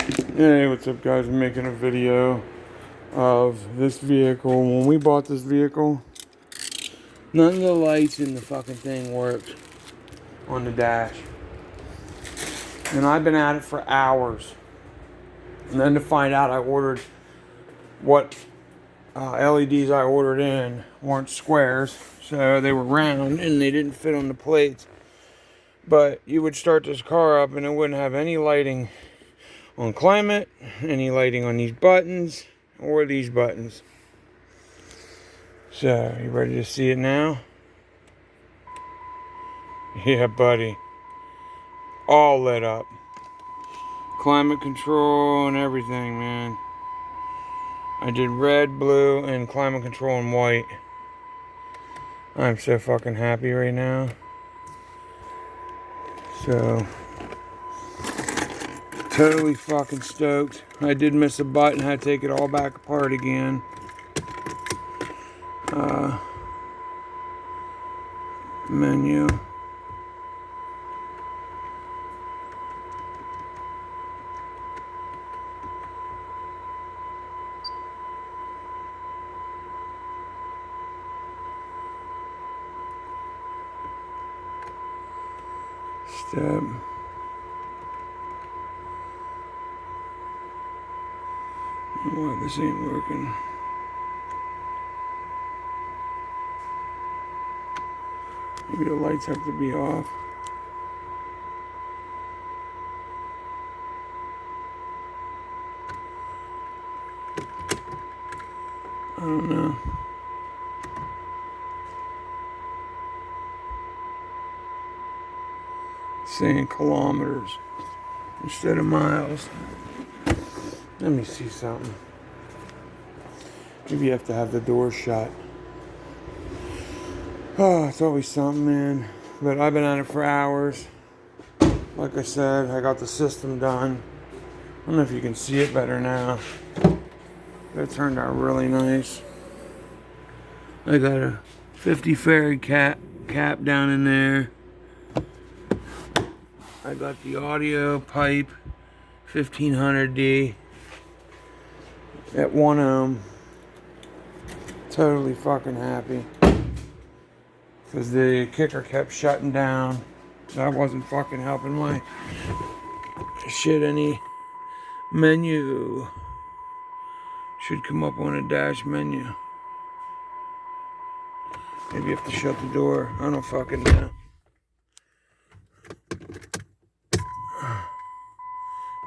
Hey, what's up guys? I'm making a video of this vehicle. When we bought this vehicle, none of the lights in the fucking thing worked on the dash. And I've been at it for hours. And then to find out I ordered what LEDs I ordered in weren't squares. So they were round and they didn't fit on the plates. But you would start this car up and it wouldn't have any lighting on climate, any lighting on these buttons, or these buttons. So, you ready to see it now? Yeah, buddy. All lit up. Climate control and everything, man. I did red, blue, and climate control in white. I'm so fucking happy right now. So, totally fucking stoked. I did miss a button. Had to take it all back apart again. Menu. Step. What? This ain't working. Maybe the lights have to be off. I don't know. Saying kilometers instead of miles. Let me see something. Maybe you have to have the door shut. Oh, it's always something, man. But I've been at it for hours. Like I said, I got the system done. I don't know if you can see it better now. That turned out really nice. I got a 50 Fairy cap down in there. I got the audio pipe 1500D at 1 ohm. Totally fucking happy. Because the kicker kept shutting down. That wasn't fucking helping my shit any. Menu. Should come up on a dash menu. Maybe you have to shut the door. I don't fucking know.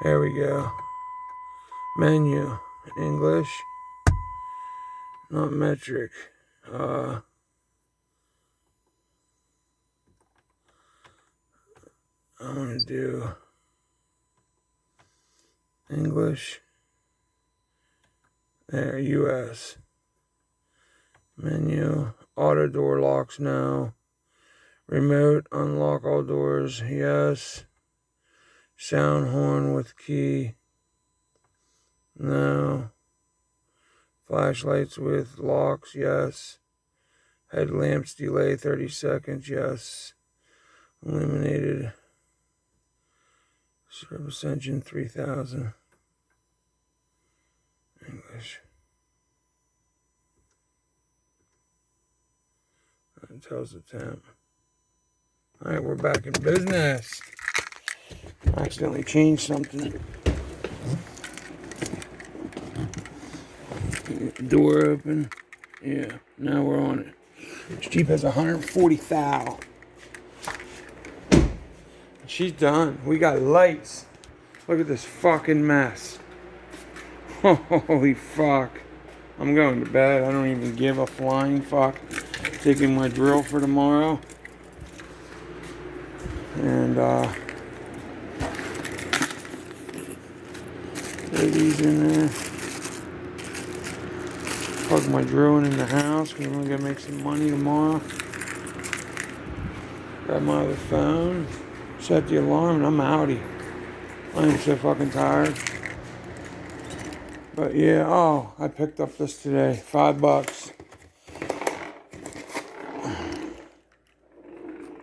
There we go. Menu. English. Not metric. I'm gonna do English. There, US. Menu. Auto door locks now. Remote. Unlock all doors. Yes. Sound horn with key. No. Flashlights with locks. Yes. Headlamps delay 30 seconds. Yes. Illuminated. Service engine 3000. English. That tells the temp. Alright, we're back in business. I accidentally changed something. Door open. Yeah, now we're on it. This Jeep has 140 thou. She's done. We got lights. Look at this fucking mess. Holy fuck. I'm going to bed. I don't even give a flying fuck. Taking my drill for tomorrow. And throw these in there. Plug my drilling in the house because I'm gonna make some money tomorrow. Grab my other phone. Set the alarm and I'm outie. I am so fucking tired. But yeah, oh, I picked up this today. $5.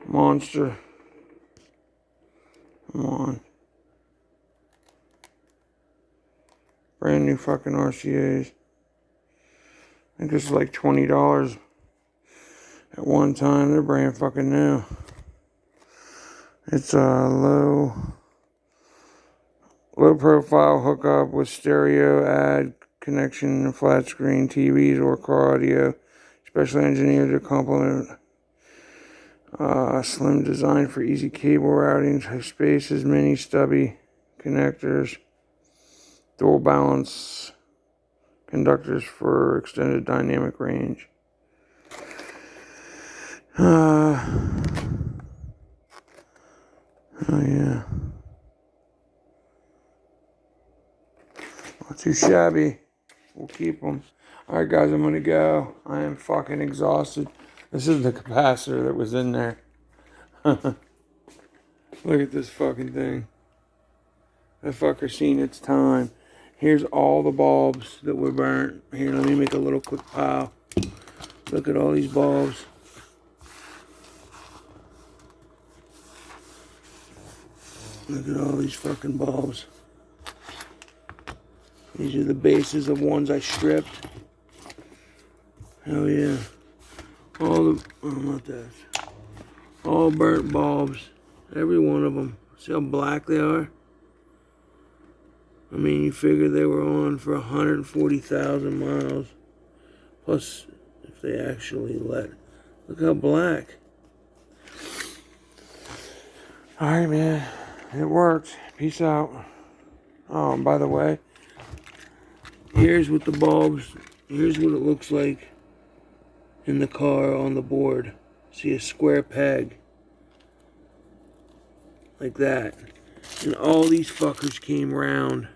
Monster. Come on. Brand new fucking RCAs. I think this is like $20 at one time. They're brand fucking new. It's a low profile hookup with stereo ad connection and flat screen TVs or car audio. Specially engineered to complement slim design for easy cable routing, spaces, mini stubby connectors, dual balance conductors for extended dynamic range. Oh yeah. Not too shabby. We'll keep them. Alright guys, I'm gonna go. I am fucking exhausted. This is the capacitor that was in there. Look at this fucking thing. That fucker seen its time. Here's all the bulbs that were burnt. Here, let me make a little quick pile. Look at all these bulbs. Look at all these fucking bulbs. These are the bases of ones I stripped. Hell yeah. All the, oh, not that. All burnt bulbs. Every one of them. See how black they are? I mean, you figure they were on for 140,000 miles. Plus, if they actually let. Look how black. Alright, man. It worked. Peace out. Oh, and by the way, here's what the bulbs, here's what it looks like in the car on the board. See a square peg. Like that. And all these fuckers came round.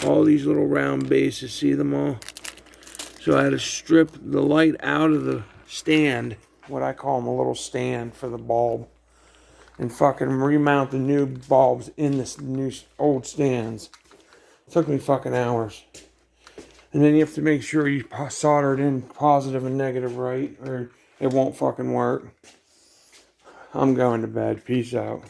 All these little round bases. See them all? So I had to strip the light out of the stand. What I call them, a little stand for the bulb. And fucking remount the new bulbs in this new old stands. It took me fucking hours. And then you have to make sure you solder it in positive and negative right, or it won't fucking work. I'm going to bed. Peace out.